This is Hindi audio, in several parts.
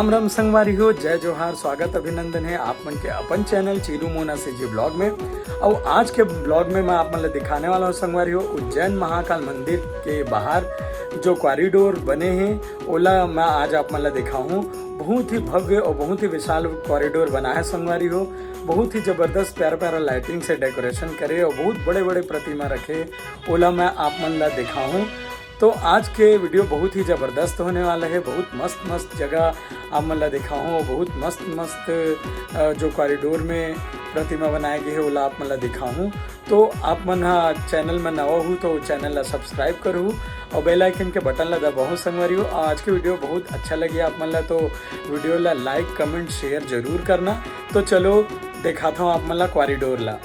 राम राम संगवारी हो, जय जोहार, स्वागत अभिनंदन है आप मन के अपन चैनल चीरू मोना से जी ब्लॉग में। और आज के ब्लॉग में मैं आप मन दिखाने वाला हूँ संगवारी हो, उज्जैन महाकाल मंदिर के बाहर जो कॉरिडोर बने हैं ओला मैं आज आप मन दिखाऊँ। बहुत ही भव्य और बहुत ही विशाल कॉरिडोर बना है संगवारी हो। बहुत ही ज़बरदस्त प्यारा प्यारा लाइटिंग से डेकोरेशन करे और बहुत बड़े बड़े प्रतिमा रखे ओला मैं आप मन ला दिखाऊँ। तो आज के वीडियो बहुत ही ज़बरदस्त होने वाला है। बहुत मस्त मस्त जगह आप मन ला दिखाऊँ और बहुत मस्त मस्त जो कॉरिडोर में प्रतिमा बनाए गए है ओला आप मन ला दिखाऊँ। तो आप मन चैनल में नवा हो तो चैनल ला सब्सक्राइब करूँ और बेल आइकन के बटन ला दबाऊँ संगवारी हो। आज के वीडियो बहुत अच्छा लगे आप मन ला तो वीडियो ला लाइक कमेंट शेयर जरूर करना। तो चलो दिखाता हूँ आप मन ला कॉरिडोर ला।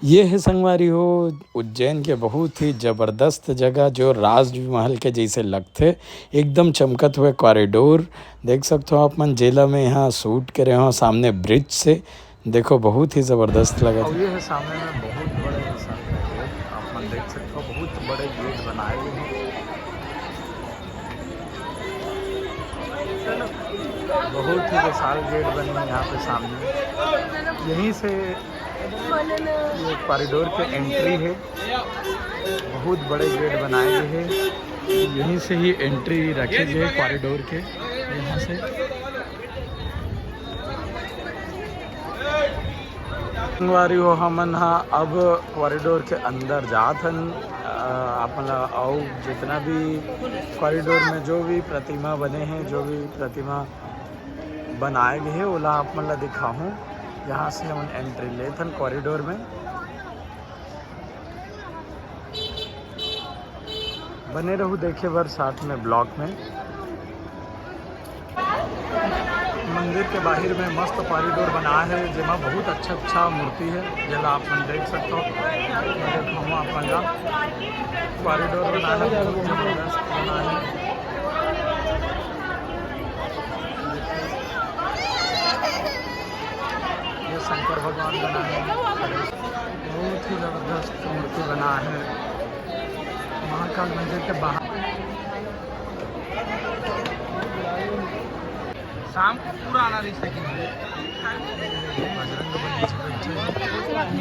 ये है संगवारी हो उज्जैन के बहुत ही ज़बरदस्त जगह जो राजमहल के जैसे लगते, एकदम चमकत हुए कॉरिडोर देख सकते हो आप मन। जेला में यहाँ शूट करे हो सामने ब्रिज से, देखो बहुत ही ज़बरदस्त लगा। और ये है सामने में बहुत बड़े विशाल गेट आप मन देख सकते हो, बहुत बड़े गेट बनाए हुए हैं, बहुत ही विशाल गेट बने हैं यहाँ पे सामने। यहीं से ये कॉरिडोर के एंट्री है, बहुत बड़े गेट बनाए गए हैं, यहीं से ही एंट्री रखे गए कॉरिडोर के। यहाँ से संगवारी हो हमन अब कॉरिडोर के अंदर जात हन। अपना और जितना भी कॉरिडोर में जो भी प्रतिमा बने हैं, जो भी प्रतिमा बनाए गए हैं ओला आप मन ला दिखाऊँ। यहाँ से हम एंट्री लेते हैं कॉरिडोर में। बने रहूँ देखे बार साथ में ब्लॉग में। मंदिर के बाहर में मस्त कॉरिडोर बना है जिसमें बहुत अच्छा मूर्ति है, जैसा आप मन देख सकते हो। हम अपन कॉरिडोर बना है, बहुत जबरदस्त बना है। ये शंकर भगवान बना है, बहुत ही ज़बरदस्त मूर्ति बना है महाकाल मंदिर के बाहर। शाम को पूरा आना रही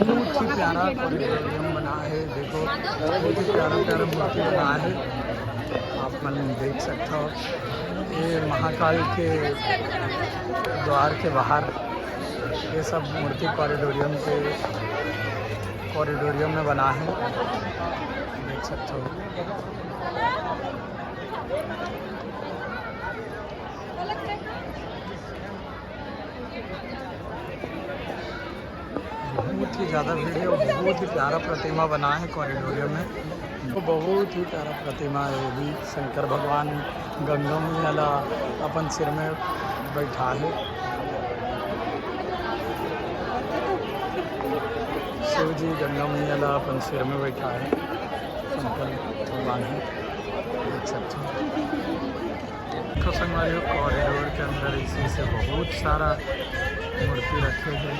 बहुत ही प्यारा कॉरिडोरियम बना है, देखो बहुत ही प्यारा प्यारा मूर्ति बना है आप मन देख सकते हो। ये महाकाल के द्वार के बाहर ये सब मूर्ति कॉरिडोरियम में बना है, देख सकते हो। बहुत ही ज़्यादा भीड़ है और बहुत ही प्यारा प्रतिमा बना है कॉरिडोरियम में। तो बहुत ही प्यारा प्रतिमा है, ये भी शंकर भगवान गंगा मैया अपन सिर में बैठा है। शिव जी गंगा मैया अपन सिर में बैठा है, शंकर भगवान है, देख सकते हो। तो संगवारी हो कॉरिडोर के अंदर इसी से बहुत सारा मूर्ति रखे हैं,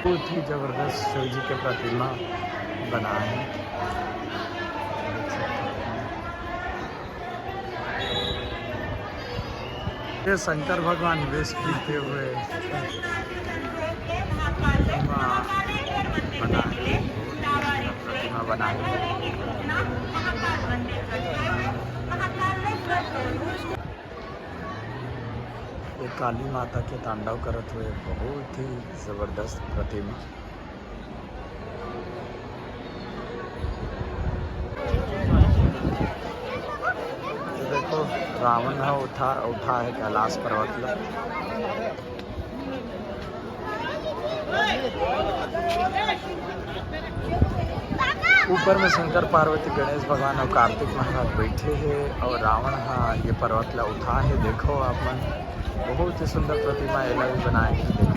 बहुत ही ज़बरदस्त शिव जी के प्रतिमा बना है, देख सकते हो। ये शंकर भगवान वेश पीते हुए बना है, प्रतिमा बना है। ये काली माता के तांडव करत हुए बहुत ही ज़बरदस्त प्रतिमा। देखो रावण उठा है कैलाश पर्वत ला। ऊपर में शंकर पार्वती गणेश भगवान और कार्तिक महाराज बैठे हैं और रावण ये पर्वत ला उठा है। देखो आप मन बहुत ही सुंदर प्रतिमा एला भी बनाए हैं, देखो।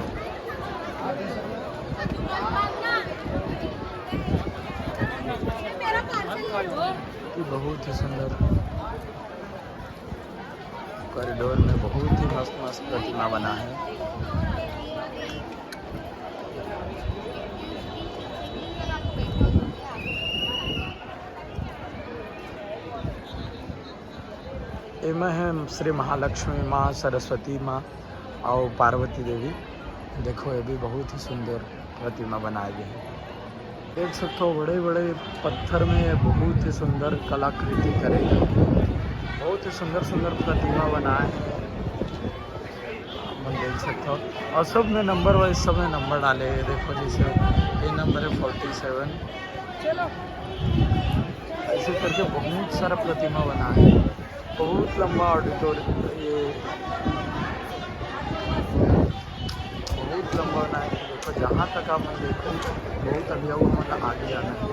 बहुत ही सुंदर कॉरिडोर में बहुत ही मस्त मस्त प्रतिमा बना है। एमा है श्री महालक्ष्मी माँ, सरस्वती माँ और पार्वती देवी। देखो ये भी बहुत ही सुंदर प्रतिमा बनाई गई है। देख सकते हो बड़े बड़े पत्थर में बहुत ही सुंदर कलाकृति करेगी। बहुत ही सुंदर सुंदर प्रतिमा बनाए हैं, आप देख सकते हो। और सब में नंबर वाइज सब में नंबर डाले हैं। देखो जैसे ये नंबर है 47। ऐसे करके बहुत सारा प्रतिमा बना है। बहुत लंबा ऑडिटोरियम, ये बहुत लंबा बना है। देखो जहाँ तक आप देखो बहुत अभी वो मतलब आगे जाना है।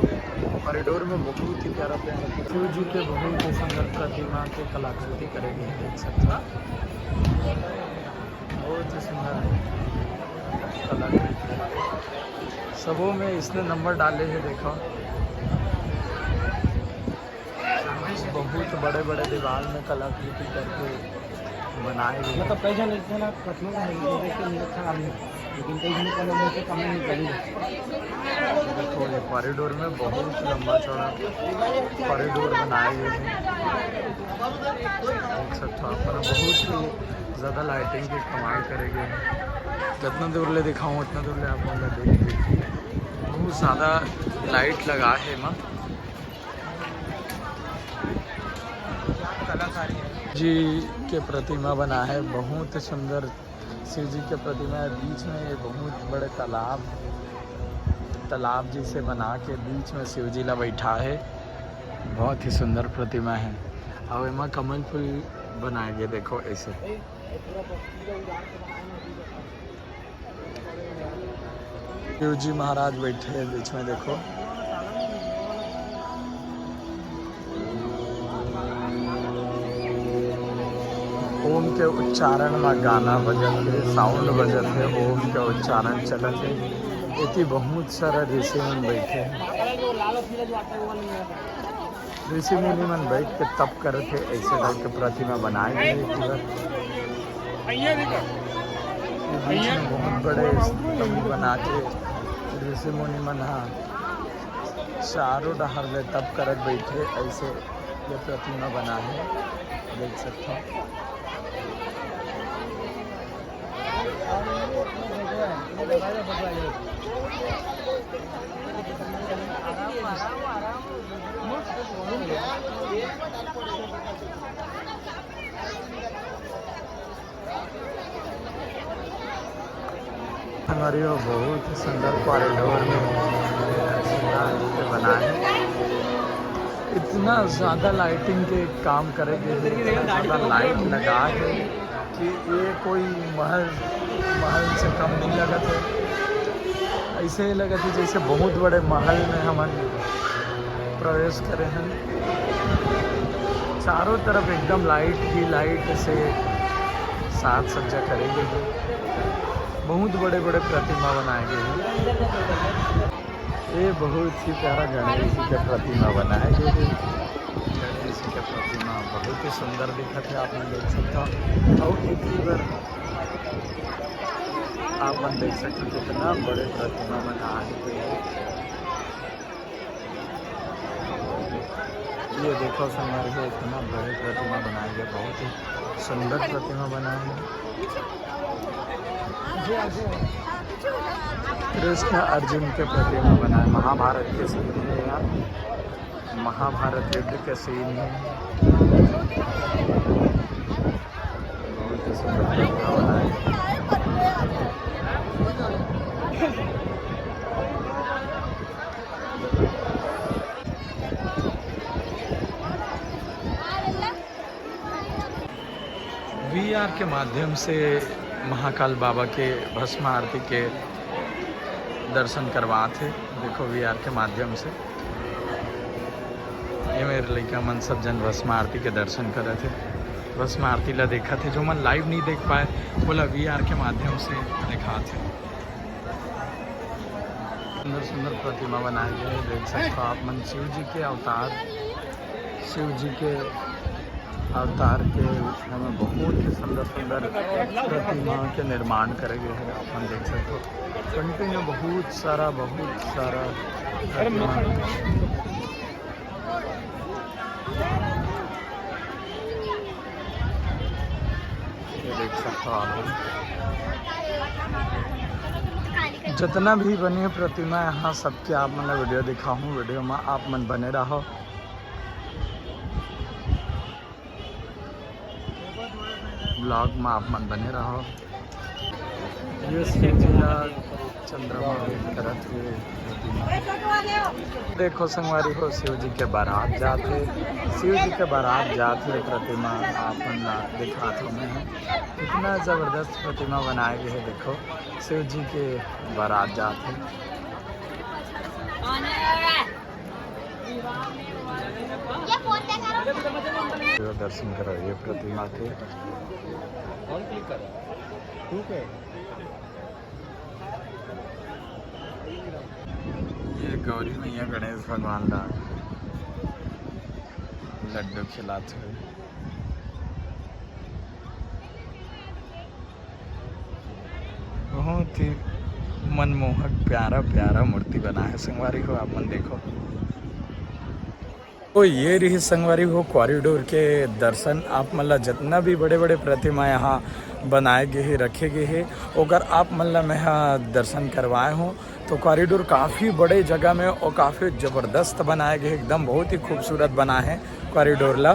कॉरिडोर में बहुत ही प्यारा प्यारा शिव जी के बहुत ही सुंदर प्रतिमा के कलाकृति करेंगे, देख सकते हो। बहुत ही सुंदर कलाकृति सबों में इसने नंबर डाले हैं। देखो बहुत बड़े बड़े दीवार में कलाकृति करके बनाए गए। मतलब कई जन इतना ना कठिन है, लेकिन कई जन का से कम नहीं करी। देखो ये कॉरिडोर में बहुत लंबा चौड़ा कॉरिडोर बनाए गए हैं, देख सकते हो आप। बहुत ही ज़्यादा लाइटिंग की कमाल करेंगे। जितना दूर ले दिखाऊँ उतना दूर ले आप मतलब देख। बहुत ज़्यादा लाइट लगा है माँ जी के प्रतिमा बना है। बहुत ही सुंदर शिव जी के प्रतिमा है। बीच में ये बहुत बड़े तालाब जी से बना के बीच में शिव जी ला बैठा है। बहुत ही सुंदर प्रतिमा है। और इमा कमल फूल बनाए गए, देखो ऐसे। शिव जी महाराज बैठे हैं बीच में, देखो। ओम के उच्चारण में गाना बजत है, साउंड बजत है, ओम के उच्चारण चलत है। इतनी बहुत सारा ऋषि मन बैठे हैं। ऋषि मुनि मन बैठ के तप करते थे। ऐसे टाइप के प्रतिमा बनाए गए। बीच में बहुत बड़े स्तंभ बना के ऋषि मुनि मन चारों डहर में तप करत बैठे। ऐसे ये प्रतिमा बना है, देख सकते हो। हमारी वो बहुत सुंदर कॉरिडोर में बना है। इतना ज़्यादा लाइटिंग के काम करेंगे, ज़्यादा लाइट लगा है कि ये कोई महल से कम नहीं लगा था। ऐसे ही लगा था जैसे बहुत बड़े महल में हम प्रवेश करे हैं। चारों तरफ एकदम लाइट ही लाइट से साज सज्जा करेंगे। बहुत बड़े बड़े प्रतिमा बनाए गए हैं। ये बहुत ही प्यारा गणेश जी का प्रतिमा बनाया गया है। गणेश जी का प्रतिमा बहुत ही सुंदर दिखत है, आप देख सकते हो। और एक ही बार आप देख सकते हो कितना बड़े प्रतिमा बनाए गए हैं। ये देखो संगवारी है, इतना बड़े प्रतिमा बनाए गए। बहुत ही सुंदर प्रतिमा बनाए हैं। कृष्ण अर्जुन के प्रतिमा बनाए। महाभारत के सीन है यहाँ, महाभारत युद्ध के सीन है। बहुत ही सुंदर प्रतिमा बनाए। VR के माध्यम से महाकाल बाबा के भस्म आरती के दर्शन करवाते। देखो VR के माध्यम से ये मेरे लड़का मन सब जन भस्म आरती के दर्शन करे थे। भस्म आरती ला देखा थे। जो मन लाइव नहीं देख पाए बोला VR के माध्यम से दिखा थे। सुंदर सुंदर प्रतिमा बनाए गए, देख सकते हो आप मन। शिव जी के अवतार, शिव जी के अवतार के हमें बहुत ही सुंदर सुंदर प्रतिमा के निर्माण करे गए हैं, आप देख सकते हो। कंटिन्यू बहुत सारा प्रतिमा। देख सकते हो आप। जितना भी बनी है प्रतिमा यहाँ सबके आप मतलब वीडियो दिखाऊँ, वीडियो में आप मन बने रहो। ब्लॉग में आप मन बने रहो। ये चंद्रमा करत हुए देखो संगवारी हो, शिव जी के बारात जाते, शिव जी के बारात जाते प्रतिमा आप मन दिखा तो मैं कितना ज़बरदस्त प्रतिमा बनाए गए है। देखो शिव जी के बारात जाते, दर्शन करो ये प्रतिमा के। ठीक है, ये गौरी मैया गणेश भगवान का लड्डू खिलाते हुए। बहुत ही मनमोहक प्यारा प्यारा मूर्ति बना है संगवारी हो, आप मन देखो। तो ये रही संगवारी हो कॉरिडोर के दर्शन। आप मतलब जितना भी बड़े बड़े प्रतिमा यहाँ बनाए गए हैं, रखे गए हैं, अगर आप मतलब मैं यहाँ दर्शन करवाए हूँ तो कॉरिडोर काफ़ी बड़े जगह में और काफ़ी ज़बरदस्त बनाए गए, एकदम बहुत ही खूबसूरत बना है कॉरिडोर ला।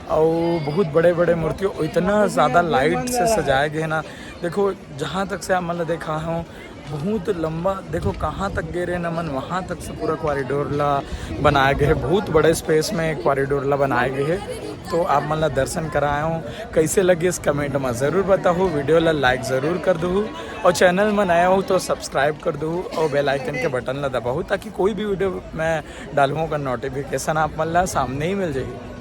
और बहुत बड़े बड़े मूर्तियों इतना ज़्यादा लाइट से सजाए गए ना। देखो जहाँ तक से आप मतलब देखा हूँ बहुत लंबा, देखो कहाँ तक गए रहे नमन, वहाँ तक से पूरा कॉरिडोर ला बनाए गए, बहुत बड़े स्पेस में कॉरिडोर ला बनाए गए है। तो आप मतलब दर्शन कराए हूँ, कैसे लगे इस कमेंट में ज़रूर बताओ। वीडियो ला लाइक ज़रूर कर दो और चैनल में नया हो तो सब्सक्राइब कर दो और बेल आइकन के बटन ला दबाओ ताकि कोई भी वीडियो मैं डालूँ का नोटिफिकेशन आप मतलब सामने ही मिल जाए।